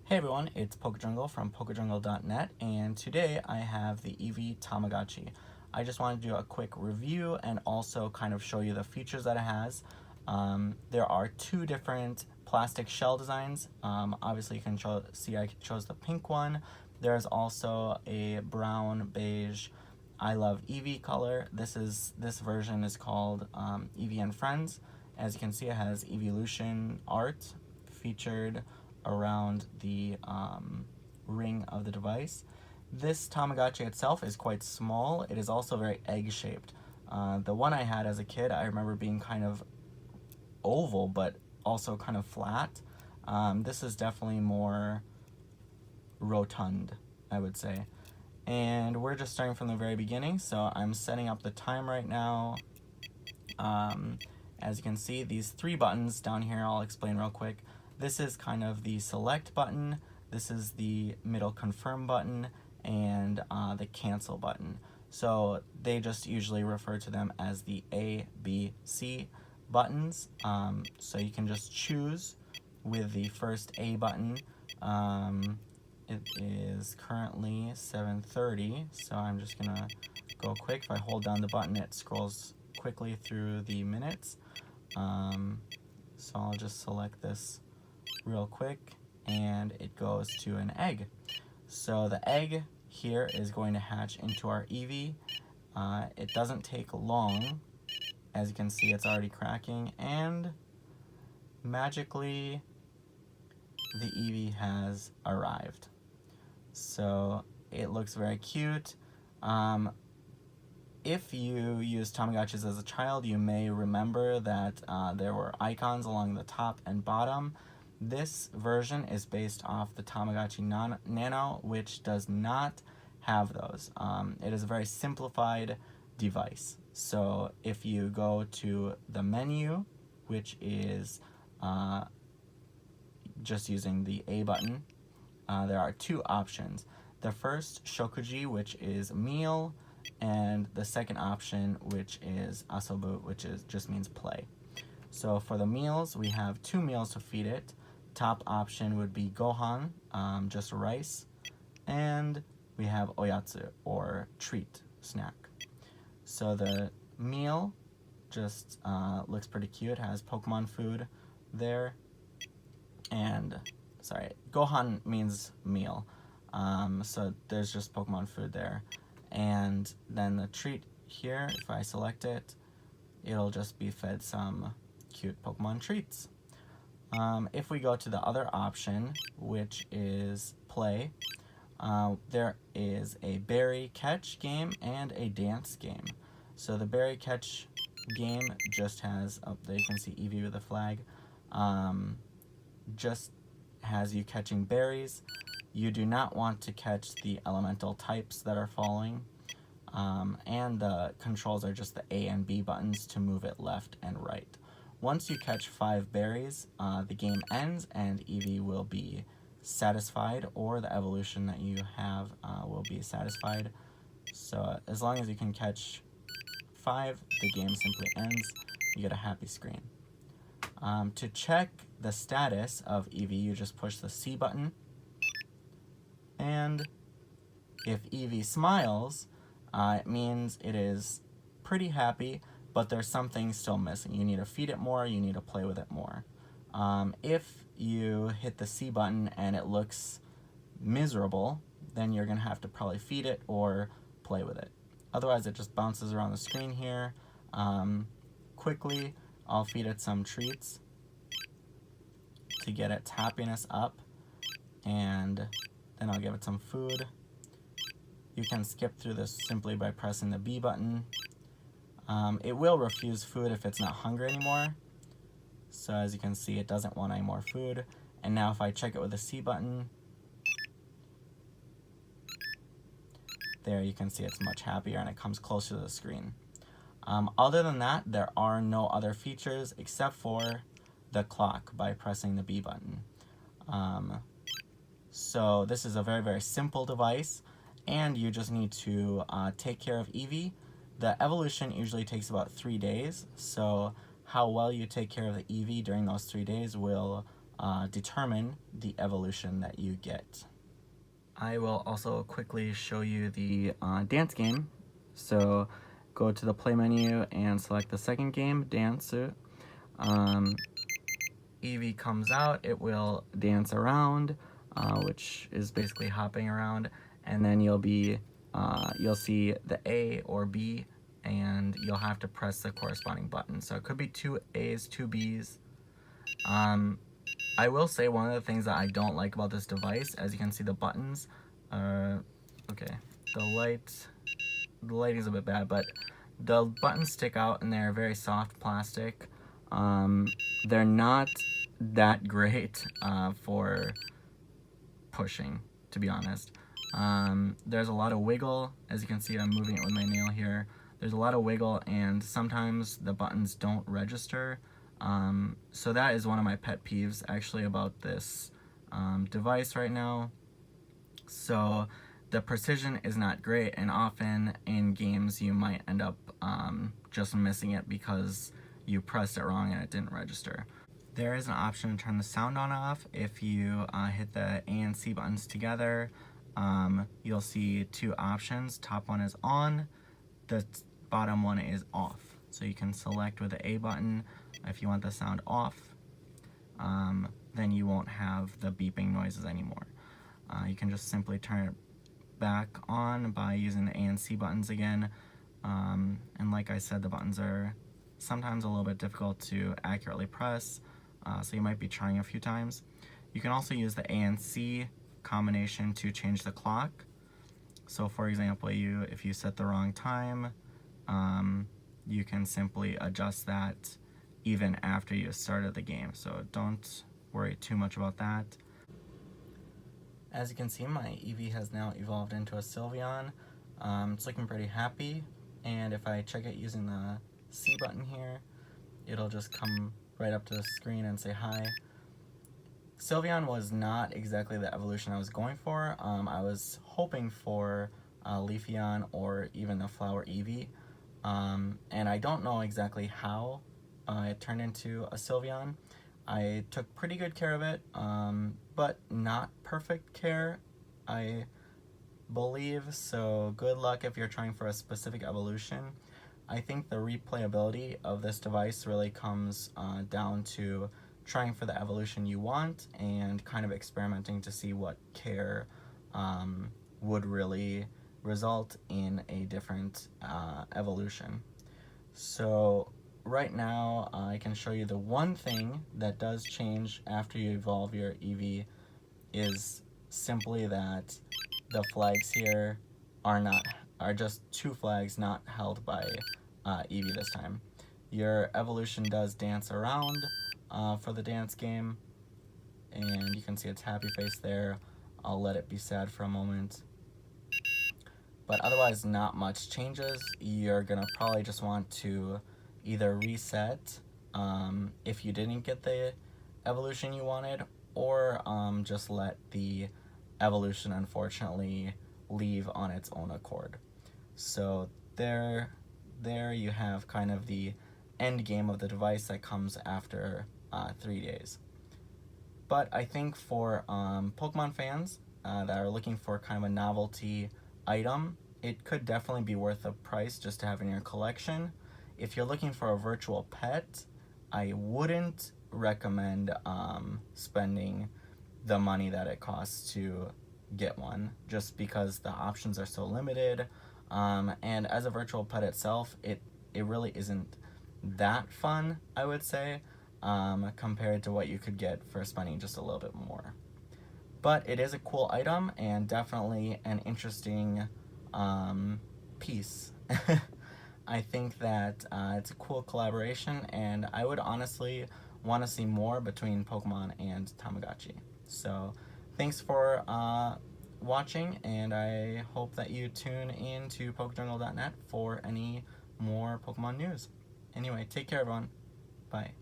Hey everyone, it's PokeJungle from PokeJungle.net, and today I have the Eevee Tamagotchi. I just wanted to do a quick review and also kind of show you the features that it has. There are two different plastic shell designs. Obviously you can see I chose the pink one. There's also a brown, beige, I love Eevee color. This version is called Eevee and Friends. As you can see, it has evolution art featured around the ring of the device. This Tamagotchi itself is quite small. It is also very egg-shaped. The one I had as a kid, I remember being kind of oval, but also kind of flat. This is definitely more rotund, I would say. And we're just starting from the very beginning, so I'm setting up the time right now. As you can see, these three buttons down here, I'll explain real quick. This is kind of the select button, this is the middle confirm button, and the cancel button. So they just usually refer to them as the A, B, C buttons. So you can just choose with the first A button. It is currently 7:30, so I'm just gonna go quick. If I hold down the button, it scrolls quickly through the minutes. So I'll just select this real quick, and it goes to an egg. So the egg here is going to hatch into our Eevee. It doesn't take long. As you can see, it's already cracking, and magically the Eevee has arrived. So it looks very cute. If you used Tamagotchis as a child, you may remember that there were icons along the top and bottom. This version is based off the Tamagotchi Nano, which does not have those. It is a very simplified device. So if you go to the menu, which is just using the A button, there are two options. The first, Shokuji, which is meal, and the second option, which is Asobu, which just means play. So for the meals, we have two meals to feed it. Top option would be Gohan, just rice, and we have Oyatsu, or treat, snack. So the meal just looks pretty cute, has Pokemon food there, and sorry, Gohan means meal, so there's just Pokemon food there. And then the treat here, if I select it, it'll just be fed some cute Pokemon treats. If we go to the other option, which is play, there is a berry catch game and a dance game. So the berry catch game just has, there you can see Eevee with a flag, just has you catching berries. You do not want to catch the elemental types that are falling, and the controls are just the A and B buttons to move it left and right. Once you catch 5 berries, the game ends and Eevee will be satisfied, or the evolution that you have will be satisfied. So as long as you can catch 5, the game simply ends. You get a happy screen. To check the status of Eevee, you just push the C button. And if Eevee smiles, it means it is pretty happy, but there's something still missing. You need to feed it more, you need to play with it more. If you hit the C button and it looks miserable, then you're going to have to probably feed it or play with it. Otherwise, it just bounces around the screen here. Quickly, I'll feed it some treats to get its happiness up, and then I'll give it some food. You can skip through this simply by pressing the B button. It will refuse food if it's not hungry anymore. So as you can see, it doesn't want any more food. And now if I check it with the C button, there you can see it's much happier and it comes closer to the screen. Other than that, there are no other features except for the clock by pressing the B button. So this is a very, very simple device, and you just need to take care of Eevee. The evolution usually takes about 3 days, so how well you take care of the Eevee during those 3 days will determine the evolution that you get. I will also quickly show you the dance game. So go to the play menu and select the second game, dance. Eevee comes out, it will dance around, which is basically hopping around, and then you'll see the A or B, and you'll have to press the corresponding button. So it could be 2 A's, 2 B's. I will say one of the things that I don't like about this device, as you can see the buttons, okay, the lighting's a bit bad, but the buttons stick out and they're very soft plastic. They're not that great for pushing, to be honest. There's a lot of wiggle. As you can see, I'm moving it with my nail here. There's a lot of wiggle, and sometimes the buttons don't register. So that is one of my pet peeves actually about this device right now. So the precision is not great, and often in games you might end up just missing it because you pressed it wrong and it didn't register. There is an option to turn the sound on and off. If you hit the A and C buttons together, you'll see 2 options. Top one is on, the bottom one is off. So you can select with the A button if you want the sound off, then you won't have the beeping noises anymore. You can just simply turn it back on by using the A and C buttons again. And like I said, the buttons are sometimes a little bit difficult to accurately press, so you might be trying a few times. You can also use the A and C combination to change the clock. So for example, if you set the wrong time, you can simply adjust that even after you started the game, so don't worry too much about that. As you can see, my Eevee has now evolved into a Sylveon. It's looking pretty happy, and if I check it using the C button here, it'll just come right up to the screen and say hi. Sylveon was not exactly the evolution I was going for. I was hoping for Leafeon or even the Flower Eevee, and I don't know exactly how it turned into a Sylveon. I took pretty good care of it, but not perfect care, I believe, so good luck if you're trying for a specific evolution. I think the replayability of this device really comes down to trying for the evolution you want and kind of experimenting to see what care would really result in a different evolution. So right now I can show you the one thing that does change after you evolve your Eevee is simply that the flags here are just 2 flags not held by Eevee this time. Your evolution does dance around for the dance game, and you can see its happy face there. I'll let it be sad for a moment. But otherwise, not much changes. You're gonna probably just want to either reset if you didn't get the evolution you wanted, or just let the evolution unfortunately leave on its own accord. So there you have kind of the end game of the device that comes after 3 days. But I think for Pokemon fans that are looking for kind of a novelty item, it could definitely be worth the price just to have in your collection. If you're looking for a virtual pet, I wouldn't recommend spending the money that it costs to get one, just because the options are so limited, and as a virtual pet itself, it really isn't that fun, I would say, compared to what you could get for spending just a little bit more. But it is a cool item and definitely an interesting piece. I think that it's a cool collaboration, and I would honestly want to see more between Pokemon and Tamagotchi. So thanks for watching, and I hope that you tune in to PokeJungle.net for any more Pokemon news. Anyway, take care everyone. Bye.